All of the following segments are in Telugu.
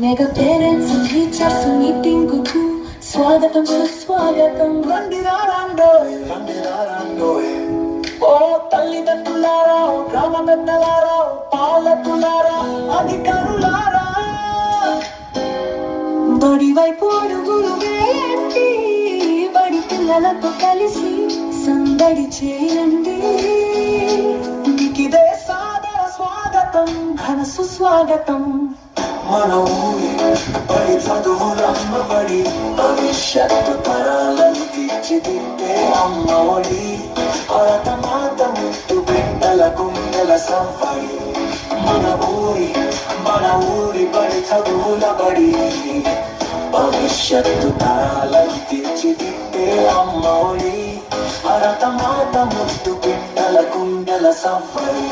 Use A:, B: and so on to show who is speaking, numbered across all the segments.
A: మెగా పేరెంట్స్ టీచర్స్ మీటింగ్ కు స్వాగతం సుస్వాగతం.
B: రండిరారండోయ్ ఓ తల్లిదండ్రులారా, గ్రామ పెద్దలారా, పాలకులారా, అధికారులారా,
A: బడి వైపు అడుగులు వేయండి, బడి పిల్లలతో కలిసి సందడి చేయండి.
B: మీకిదే సాదర స్వాగతం,
A: ఘన సుస్వాగతం.
B: మన ఊరి బడి చదువులమ్మ బడి, భవిష్యత్తు తరాలను తీర్చిదిద్దే అమ్మ ఒడి, భరత మాత ముద్దు బిడ్డల గుండెల సవ్వడి. మన ఊరి బడి చదువుల బడి, భవిష్యత్తు తరాలను తీర్చిదిద్దే అమ్మ ఒడి, భరత మాత ముద్దు బిడ్డల గుండెల సవ్వడి.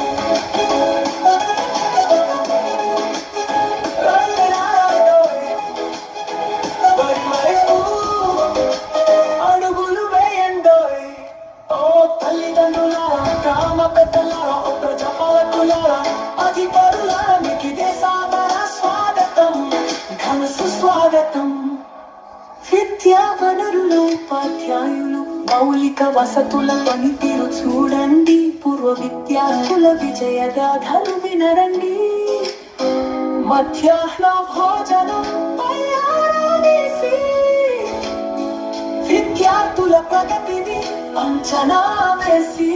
B: అడుగులు వేయండోయ్ ఓ తల్లిదండ్రులారా, గ్రామ పెద్దలారా, ప్రజాపాలకులారా, అధికారులారా, మీకిదే సాదర స్వాగతం,
A: ఘన సుస్వాగతం. విద్యా వనరులు, ఉపాధ్యాయులు, మౌలిక వసతుల పనితీరు చూడండి. పూర్వ విద్యార్థుల విజయగాథలు వినరండి.
B: మధ్యాహ్న భోజనం తయారనేసి, విద్యార్థుల ప్రగతిని అంచనా వేసి,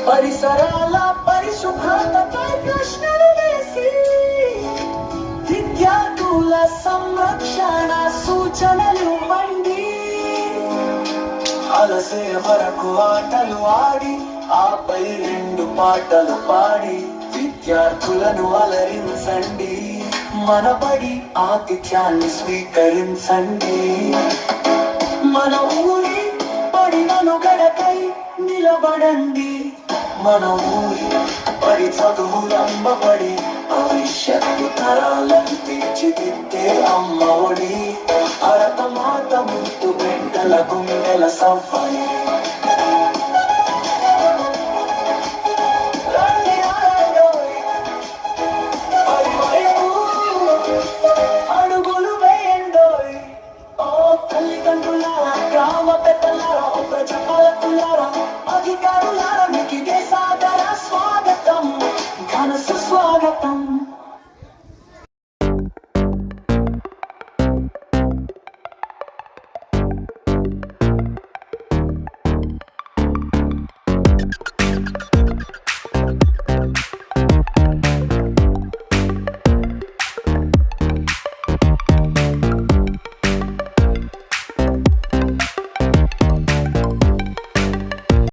B: పరిసరాల పరిశుభ్రతపై ప్రశ్నలు వేసి, విద్యార్థుల సంరక్షణ సూచనలు ఇవ్వండి. అలసే వరకు ఆటలు ఆడి, ఆపై 2 పాటలు పాడి, విద్యార్థులను అలరించండి. మన బడి ఆతిథ్యాన్ని స్వీకరించండి. మన ఊరి బడి మనుగడకై నిలబడండి. మన ఊరి బడి చదువులమ్మ బడి, భవిష్యత్తు తరాలను తీర్చిదిద్దే అమ్మ ఒడి, భరత మాత ముద్దు బిడ్డల గుండెల సవ్వడి.